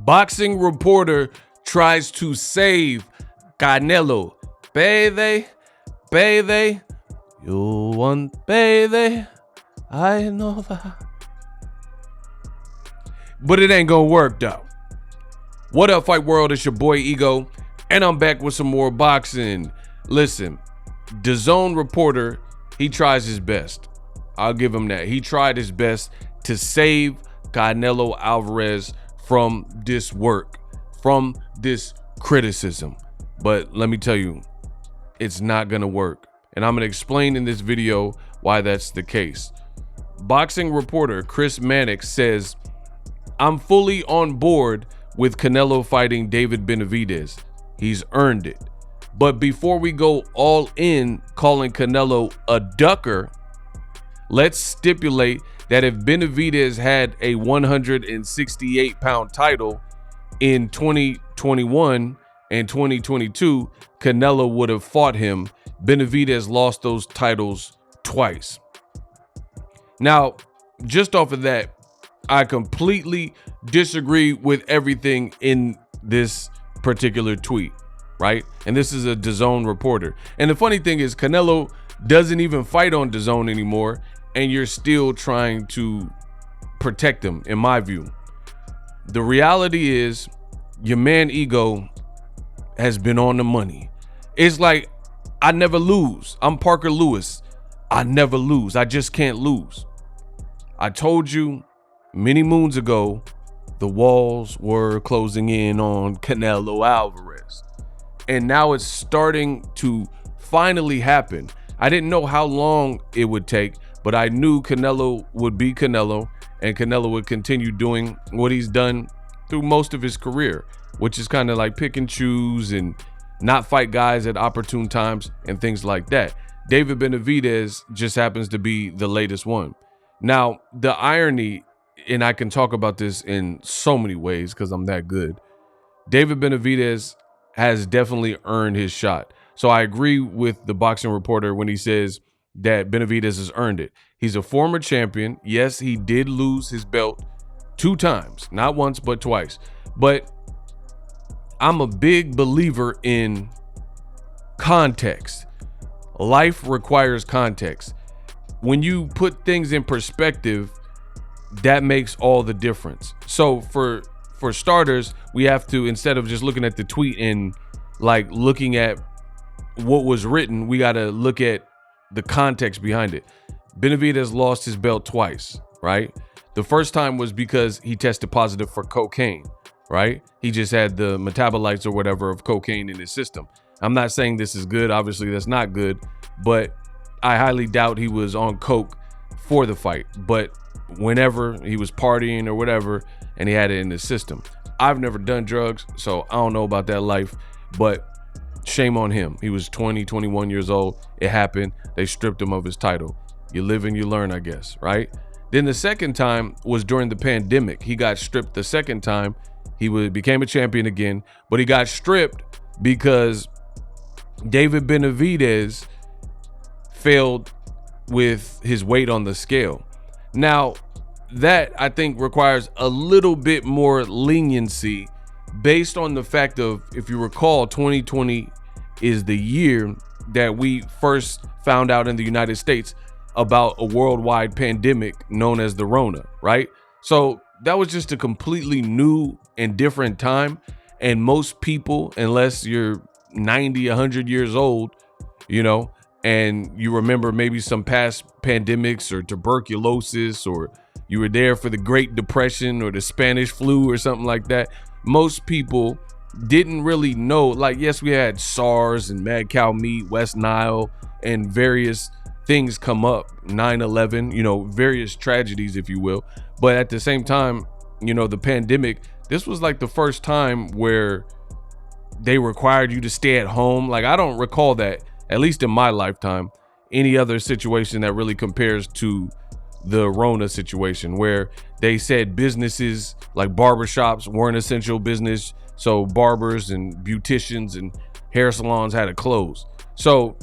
Boxing reporter tries to save Canelo. Baby, you want baby, I know that. But it ain't gonna work though. What up, Fight World? It's your boy Ego, and I'm back with some more boxing. Listen, DAZN reporter, he tries his best. I'll give him that. He tried his best to save Canelo Alvarez from this work, from this criticism. But let me tell you, it's not gonna work. And I'm gonna explain in this video why that's the case. Boxing reporter Chris Mannix says, I'm fully on board with Canelo fighting David Benavidez. He's earned it. But before we go all in calling Canelo a ducker, let's stipulate that if Benavidez had a 168-pound title in 2021 and 2022, Canelo would have fought him. Benavidez lost those titles twice. Now, just off of that, I completely disagree with everything in this particular tweet, right? And this is a DAZN reporter. And the funny thing is, Canelo doesn't even fight on DAZN anymore, and you're still trying to protect him, in my view. The reality is, your man Ego has been on the money. It's like, I never lose. I'm Parker Lewis. I never lose. I just can't lose. I told you many moons ago, the walls were closing in on Canelo Alvarez. And now it's starting to finally happen. I didn't know how long it would take, but I knew Canelo would be Canelo, and Canelo would continue doing what he's done through most of his career, which is kind of like pick and choose and not fight guys at opportune times and things like that. David Benavidez just happens to be the latest one. Now, the irony, and I can talk about this in so many ways because I'm that good, David Benavidez has definitely earned his shot. So I agree with the boxing reporter when he says that Benavidez has earned it. He's a former champion. Yes, he did lose his belt 2 times, not once, but twice. But I'm a big believer in context. Life requires context. When you put things in perspective, that makes all the difference. So for starters, we have to, instead of just looking at the tweet and like looking at what was written, we got to look at the context behind it. Benavidez lost his belt twice, right? The first time was because he tested positive for cocaine, right? He just had the metabolites or whatever of cocaine in his system. I'm not saying this is good. Obviously, that's not good, but I highly doubt he was on coke for the fight. But whenever he was partying or whatever, and he had it in his system. I've never done drugs, so I don't know about that life, but shame on him. He was 20, 21 years old. It happened. They stripped him of his title. You live and you learn, I guess, right? Then the second time was during the pandemic. He got stripped the second time. He became a champion again, but he got stripped because David Benavidez failed with his weight on the scale. Now, that I think requires a little bit more leniency based on the fact of, if you recall, 2020 is the year that we first found out in the United States about a worldwide pandemic known as the Rona, right? So that was just a completely new and different time. And most people, unless you're 90, 100 years old, you know, and you remember maybe some past pandemics or tuberculosis, or you were there for the Great Depression or the Spanish flu or something like that, most people didn't really know. Like, yes, we had SARS and mad cow meat, West Nile, and various things come up, 9/11, you know, various tragedies, if you will. But at the same time, you know, the pandemic, this was like the first time where they required you to stay at home. Like, I don't recall that, at least in my lifetime, any other situation that really compares to the Rona situation, where they said businesses like barbershops weren't essential business. So barbers and beauticians and hair salons had to close. So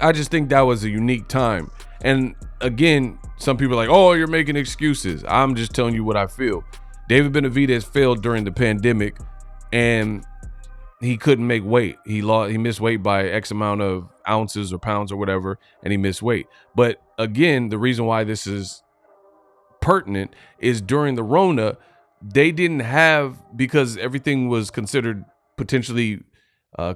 I just think that was a unique time. And again, some people are like, oh, you're making excuses. I'm just telling you what I feel. David Benavidez failed during the pandemic, and he couldn't make weight. He missed weight by X amount of ounces or pounds or whatever, and he missed weight. But again, the reason why this is pertinent is during the Rona, they didn't have, because everything was considered potentially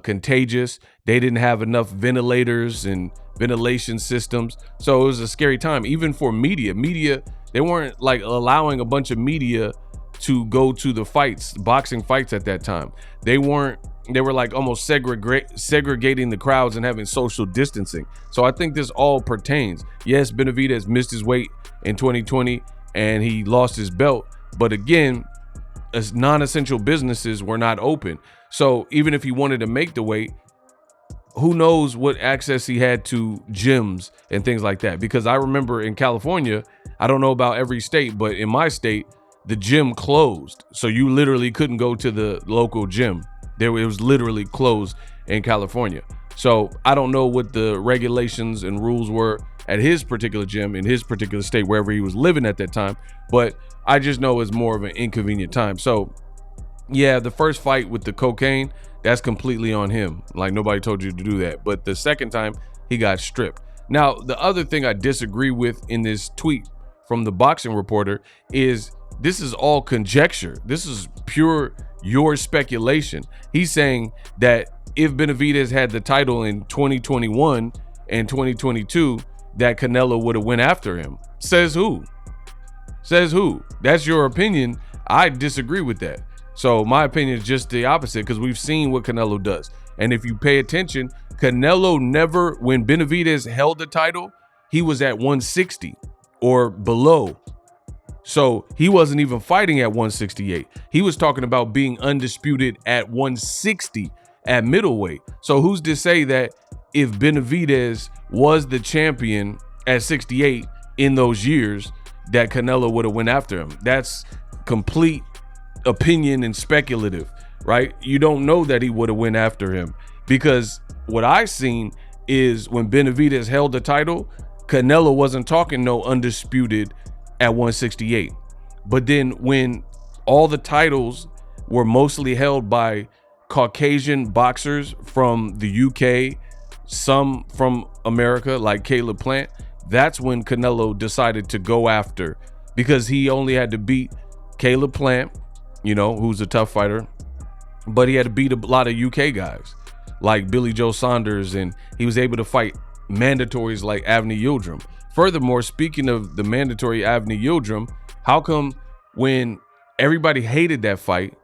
contagious. They didn't have enough ventilators and ventilation systems. So it was a scary time, even for media. They weren't like allowing a bunch of media to go to the fights, boxing fights at that time. They were like almost segregating the crowds and having social distancing. So I think this all pertains. Yes, Benavidez missed his weight in 2020 and he lost his belt. But again, as non-essential businesses were not open. So even if he wanted to make the weight, who knows what access he had to gyms and things like that. Because I remember in California, I don't know about every state, but in my state, the gym closed. So you literally couldn't go to the local gym. It was literally closed in California. So I don't know what the regulations and rules were at his particular gym in his particular state, wherever he was living at that time. But I just know it's more of an inconvenient time. So yeah, the first fight with the cocaine, that's completely on him. Like, nobody told you to do that. But the second time, he got stripped. Now, the other thing I disagree with in this tweet from the boxing reporter is this is all conjecture. This is pure your speculation. He's saying that if Benavidez had the title in 2021 and 2022, that Canelo would have went after him. Says who? Says who? That's your opinion. I disagree with that. So my opinion is just the opposite, because we've seen what Canelo does. And if you pay attention, Canelo never, when Benavidez held the title, he was at 160 or below. So he wasn't even fighting at 168. He was talking about being undisputed at 160 at middleweight. So who's to say that if Benavidez was the champion at 68 in those years, that Canelo would have went after him? That's complete opinion and speculative, right? You don't know that he would have went after him, because what I've seen is when Benavidez held the title, Canelo wasn't talking no undisputed at 168. But then when all the titles were mostly held by Caucasian boxers from the UK, some from America like Caleb Plant, that's when Canelo decided to go after, because he only had to beat Caleb Plant, you know, who's a tough fighter, but he had to beat a lot of UK guys like Billy Joe Saunders, and he was able to fight mandatories like Avni Yildirim. Furthermore, speaking of the mandatory Avni Yildirim, how come when everybody hated that fight,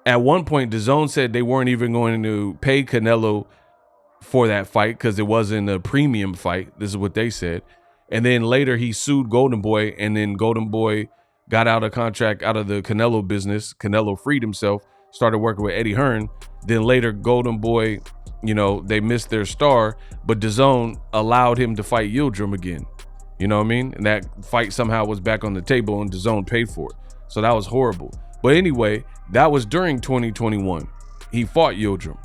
at one point DAZN said they weren't even going to pay Canelo for that fight because it wasn't a premium fight. This is what they said. And then later he sued Golden Boy, and then Golden Boy got out of contract out of the Canelo business. Canelo freed himself, started working with Eddie Hearn. Then later Golden Boy, you know, they missed their star, but DAZN allowed him to fight Yildirim again. You know what I mean? And that fight somehow was back on the table and DAZN paid for it. So that was horrible. But anyway, that was during 2021. He fought Yildirim,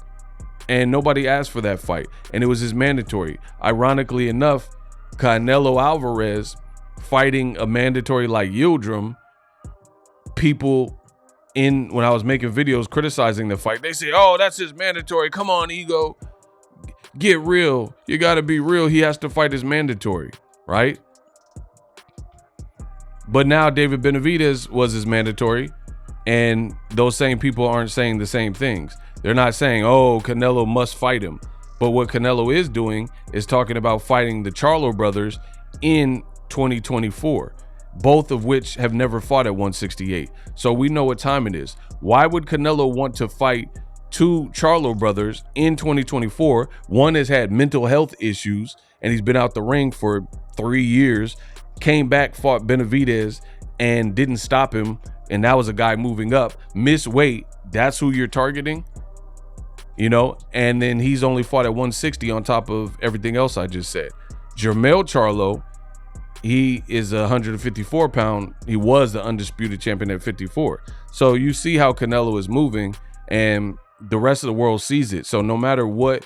and nobody asked for that fight, and it was his mandatory. Ironically enough, Canelo Alvarez fighting a mandatory like Yildirim, people when I was making videos criticizing the fight, they say, oh, that's his mandatory. Come on, Ego. Get real. You got to be real. He has to fight his mandatory, right? But now David Benavidez was his mandatory, and those same people aren't saying the same things. They're not saying, oh, Canelo must fight him. But what Canelo is doing is talking about fighting the Charlo brothers in 2024, both of which have never fought at 168. So we know what time it is. Why would Canelo want to fight two Charlo brothers in 2024? One has had mental health issues and he's been out the ring for 3 years, came back, fought Benavidez and didn't stop him. And that was a guy moving up, missed weight. That's who you're targeting, you know? And then he's only fought at 160 on top of everything else I just said. Jermell Charlo, he is a 154 pound. He was the undisputed champion at 54. So you see how Canelo is moving, and the rest of the world sees it. So no matter what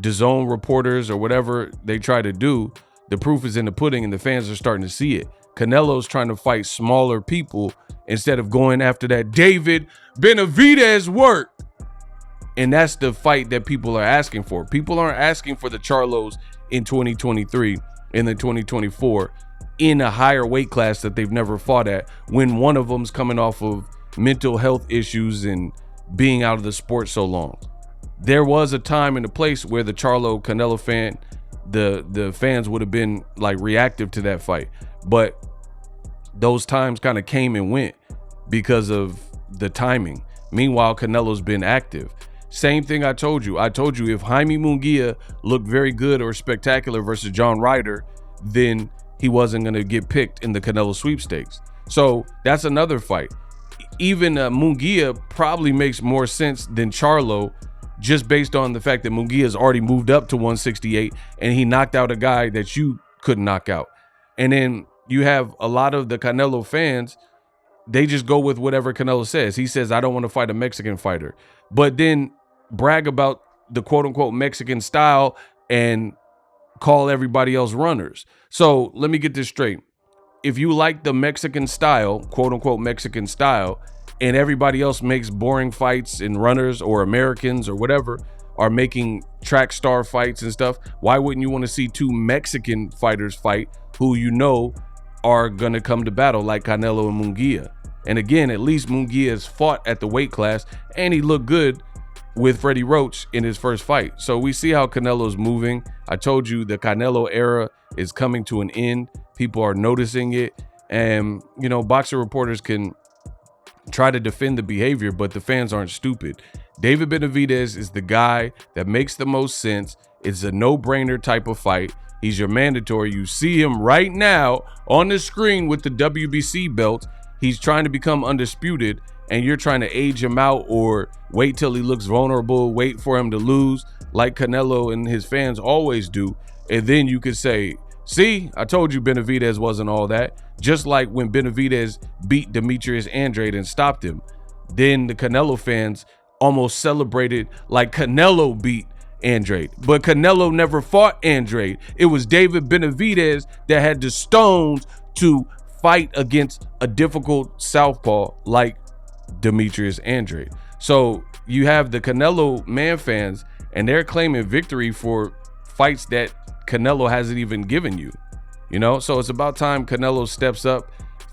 DAZN reporters or whatever they try to do, the proof is in the pudding, and the fans are starting to see it. Canelo's trying to fight smaller people instead of going after that David Benavidez work. And that's the fight that people are asking for. People aren't asking for the Charlos in 2023 and then 2024 in a higher weight class that they've never fought at, when one of them's coming off of mental health issues and being out of the sport so long. There was a time and a place where the Charlo Canelo fan, the fans would have been like reactive to that fight, but those times kind of came and went because of the timing. Meanwhile, Canelo's been active. Same thing I told you. I told you if Jaime Munguia looked very good or spectacular versus John Ryder, then he wasn't going to get picked in the Canelo sweepstakes. So that's another fight. Even Munguia probably makes more sense than Charlo, just based on the fact that Munguia's already moved up to 168 and he knocked out a guy that you couldn't knock out. And then you have a lot of the Canelo fans, they just go with whatever Canelo says. He says, I don't want to fight a Mexican fighter, but then brag about the quote unquote Mexican style and call everybody else runners. So let me get this straight. If you like the Mexican style, quote unquote Mexican style, and everybody else makes boring fights and runners, or Americans or whatever are making track star fights and stuff, why wouldn't you want to see two Mexican fighters fight who you know are going to come to battle, like Canelo and Munguia? And again, at least Munguia has fought at the weight class and he looked good with Freddie Roach in his first fight. So we see how Canelo's moving. I told you the Canelo era is coming to an end. People are noticing it. And, you know, boxer reporters can try to defend the behavior, but the fans aren't stupid. David Benavidez is the guy that makes the most sense. It's a no-brainer type of fight. He's your mandatory. You see him right now on the screen with the WBC belt. He's trying to become undisputed, and you're trying to age him out or wait till he looks vulnerable, wait for him to lose like Canelo and his fans always do. And then you could say, see, I told you Benavidez wasn't all that. Just like when Benavidez beat Demetrius Andrade and stopped him. Then the Canelo fans almost celebrated like Canelo beat Andrade. But Canelo never fought Andrade. It was David Benavidez that had the stones to fight against a difficult southpaw like Demetrius Andrade. So you have the Canelo man fans, and they're claiming victory for fights that Canelo hasn't even given you, you know? So it's about time Canelo steps up,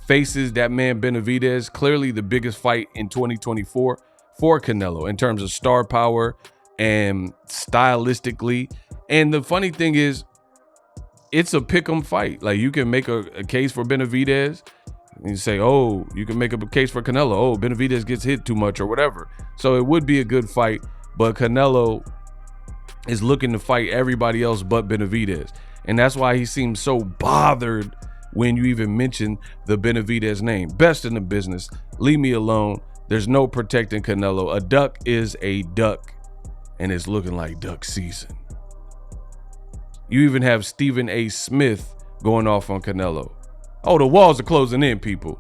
faces that man Benavidez, clearly the biggest fight in 2024 for Canelo in terms of star power and stylistically. And the funny thing is, it's a pick'em fight. Like, you can make a case for Benavidez and you say, oh, you can make up a case for Canelo. Oh, Benavidez gets hit too much or whatever. So it would be a good fight, but Canelo is looking to fight everybody else but Benavidez. And that's why he seems so bothered when you even mention the Benavidez name. Best in the business. Leave me alone. There's no protecting Canelo. A duck is a duck, and it's looking like duck season. You even have Stephen A. Smith going off on Canelo. Oh, the walls are closing in, people.